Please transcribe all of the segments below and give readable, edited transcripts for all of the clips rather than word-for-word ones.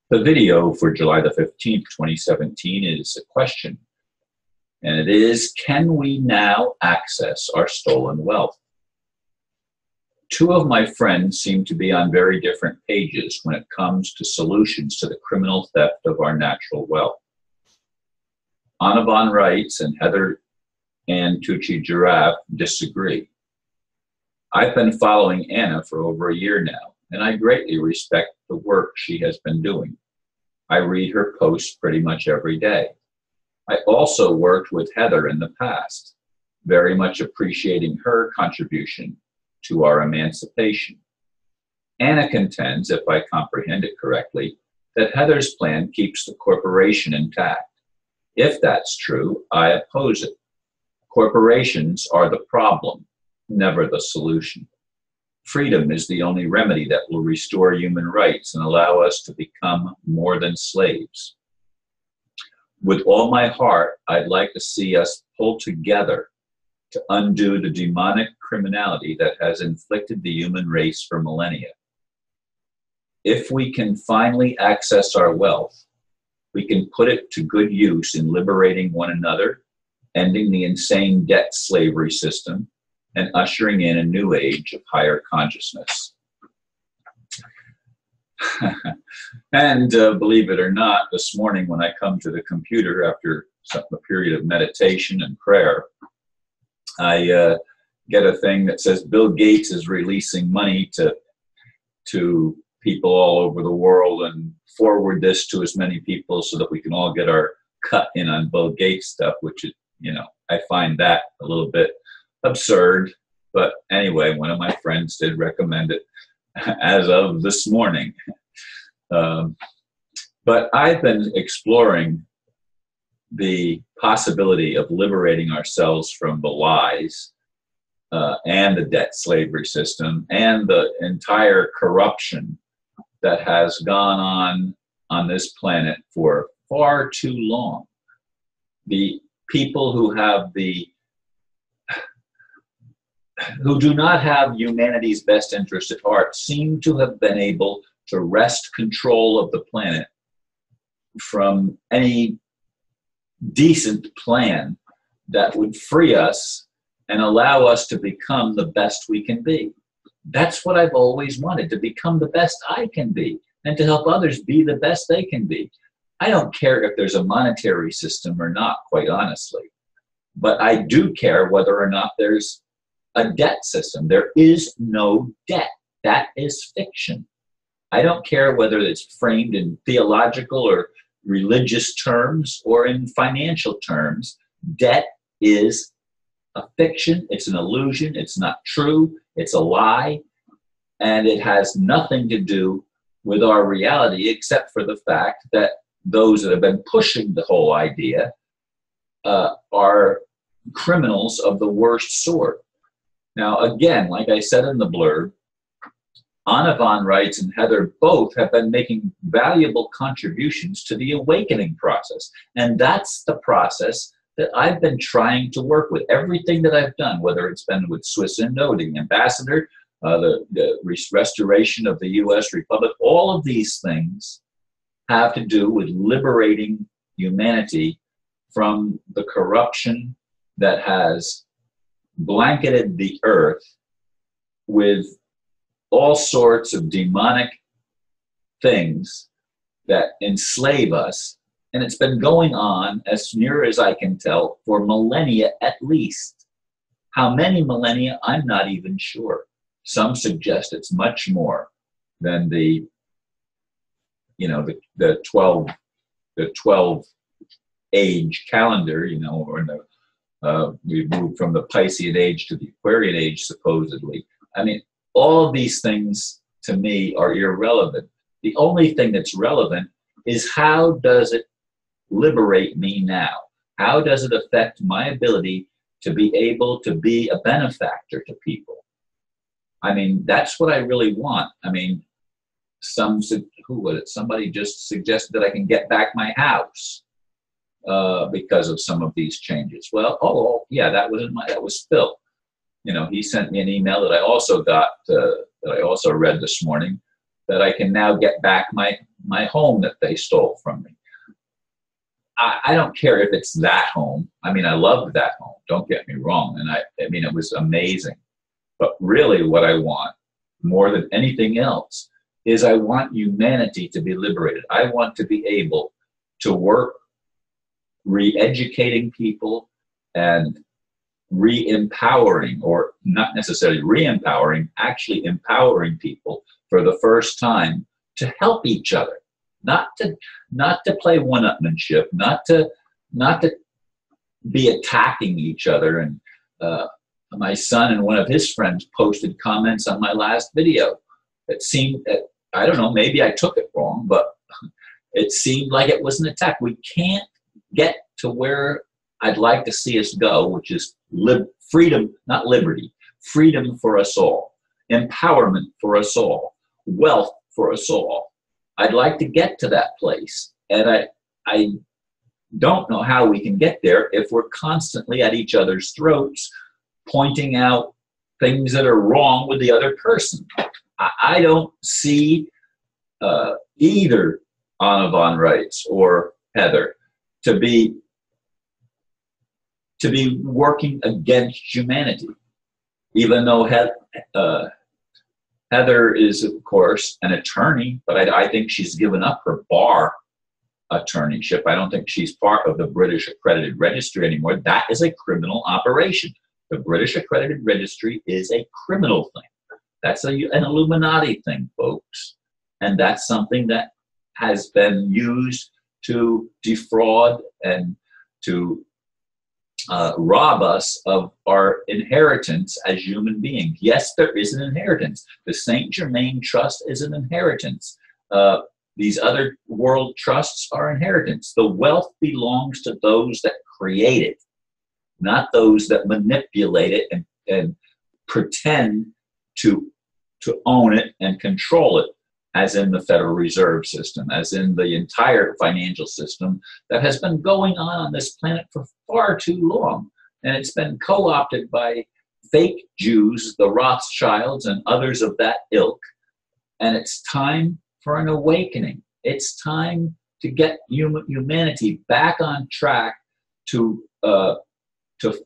The video for July the 15th, 2017 is a question, and it is, can we now access our stolen wealth? Two of my friends seem to be on very different pages when it comes to solutions to the criminal theft of our natural wealth. Anna von Reitz and Heather and Tucci-Jarraf disagree. I've been following Anna for over a year now, and I greatly respect the work she has been doing. I read her posts pretty much every day. I also worked with Heather in the past, very much appreciating her contribution to our emancipation. Anna contends, if I comprehend it correctly, that Heather's plan keeps the corporation intact. If that's true, I oppose it. Corporations are the problem, never the solution. Freedom is the only remedy that will restore human rights and allow us to become more than slaves. With all my heart, I'd like to see us pull together to undo the demonic criminality that has inflicted the human race for millennia. If we can finally access our wealth, we can put it to good use in liberating one another, ending the insane debt slavery system, and ushering in a new age of higher consciousness. And believe it or not, this morning when I come to the computer after a period of meditation and prayer, I get a thing that says Bill Gates is releasing money to people all over the world, and forward this to as many people so that we can all get our cut in on Bill Gates stuff, which is, I find that a little bit absurd. But anyway, one of my friends did recommend it as of this morning. But I've been exploring the possibility of liberating ourselves from the lies and the debt slavery system and the entire corruption that has gone on this planet for far too long. The people who do not have humanity's best interest at heart seem to have been able to wrest control of the planet from any decent plan that would free us and allow us to become the best we can be. That's what I've always wanted, to become the best I can be and to help others be the best they can be. I don't care if there's a monetary system or not, quite honestly, but I do care whether or not there's a debt system. There is no debt. That is fiction. I don't care whether it's framed in theological or religious terms or in financial terms. Debt is a fiction. It's an illusion. It's not true. It's a lie. And it has nothing to do with our reality except for the fact that those that have been pushing the whole idea are criminals of the worst sort. Now, again, like I said in the blurb, Anna von Reitz and Heather both have been making valuable contributions to the awakening process. And that's the process that I've been trying to work with. Everything that I've done, whether it's been with Swiss Indo, the ambassador, the restoration of the U.S. Republic, all of these things have to do with liberating humanity from the corruption that has blanketed the earth with all sorts of demonic things that enslave us. And it's been going on, as near as I can tell, for millennia at least. How many millennia, I'm not even sure. Some suggest it's much more than the 12 age calendar, or we've moved from the Piscean age to the Aquarian age, supposedly. I mean, all of these things, to me, are irrelevant. The only thing that's relevant is, how does it liberate me now? How does it affect my ability to be able to be a benefactor to people? I mean, that's what I really want. I mean, somebody just suggested that I can get back my house because of some of these changes. Well, yeah, that was Phil. He sent me an email that I also got, that I also read this morning, that I can now get back my home that they stole from me. I don't care if it's that home. I mean, I loved that home. Don't get me wrong. And I mean, it was amazing. But really what I want more than anything else is I want humanity to be liberated. I want to be able to work re-educating people and re-empowering, or not necessarily re-empowering, actually empowering people for the first time to help each other. Not to play one-upmanship, not to be attacking each other. And my son and one of his friends posted comments on my last video that seemed, I don't know, maybe I took it wrong, but it seemed like it was an attack. We can't get to where I'd like to see us go, which is freedom, not liberty, freedom for us all, empowerment for us all, wealth for us all. I'd like to get to that place. And I don't know how we can get there if we're constantly at each other's throats, pointing out things that are wrong with the other person. I don't see either Anna von Reitz or Heather to be working against humanity, even though Heather is, of course, an attorney, but I think she's given up her bar attorneyship. I don't think she's part of the British Accredited Registry anymore. That is a criminal operation. The British Accredited Registry is a criminal thing. That's an Illuminati thing, folks. And that's something that has been used to defraud and to rob us of our inheritance as human beings. Yes, there is an inheritance. The Saint Germain Trust is an inheritance. These other world trusts are inheritance. The wealth belongs to those that create it, not those that manipulate it and pretend to own it and control it, as in the Federal Reserve System, as in the entire financial system that has been going on this planet for far too long. And it's been co-opted by fake Jews, the Rothschilds, and others of that ilk. And it's time for an awakening. It's time to get humanity back on track to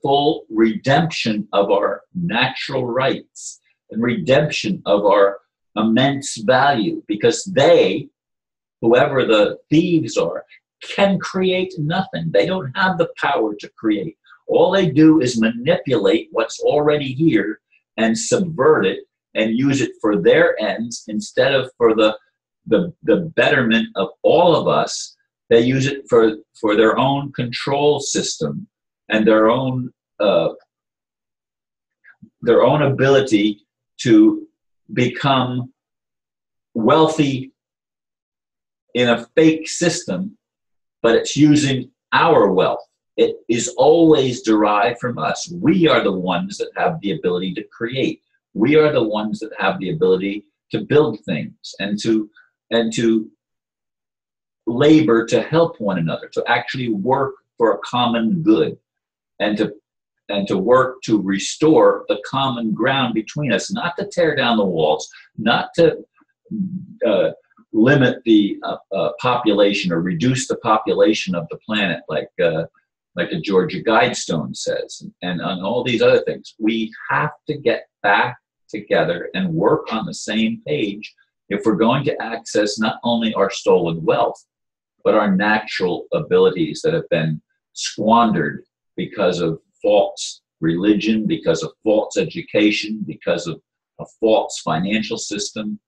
full redemption of our natural rights and redemption of our immense value, because they, whoever the thieves are, can create nothing. They don't have the power to create. All they do is manipulate what's already here and subvert it and use it for their ends instead of for the betterment of all of us. They use it for their own control system and their own ability to become wealthy in a fake system, but it's using our wealth. It is always derived from us. We are the ones that have the ability to create. We are the ones that have the ability to build things and to labor to help one another, to actually work for a common good, and to work to restore the common ground between us, not to tear down the walls, not to limit the population or reduce the population of the planet like the Georgia Guidestone says, and on all these other things. We have to get back together and work on the same page if we're going to access not only our stolen wealth, but our natural abilities that have been squandered because of false religion, because of false education, because of a false financial system.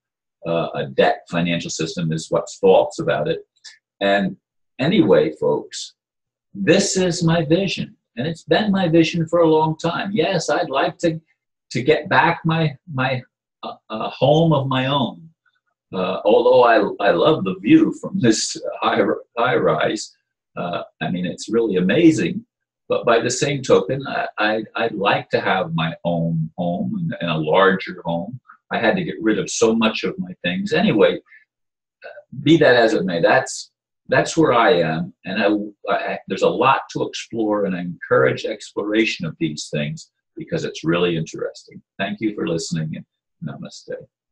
A debt financial system is what's false about it. And anyway, folks, this is my vision, and it's been my vision for a long time. Yes, I'd like to get back my home of my own. Although I love the view from this high rise. I mean, it's really amazing. But by the same token, I'd like to have my own home and a larger home. I had to get rid of so much of my things. Anyway, be that as it may, that's where I am. And there's a lot to explore, and I encourage exploration of these things because it's really interesting. Thank you for listening, and namaste.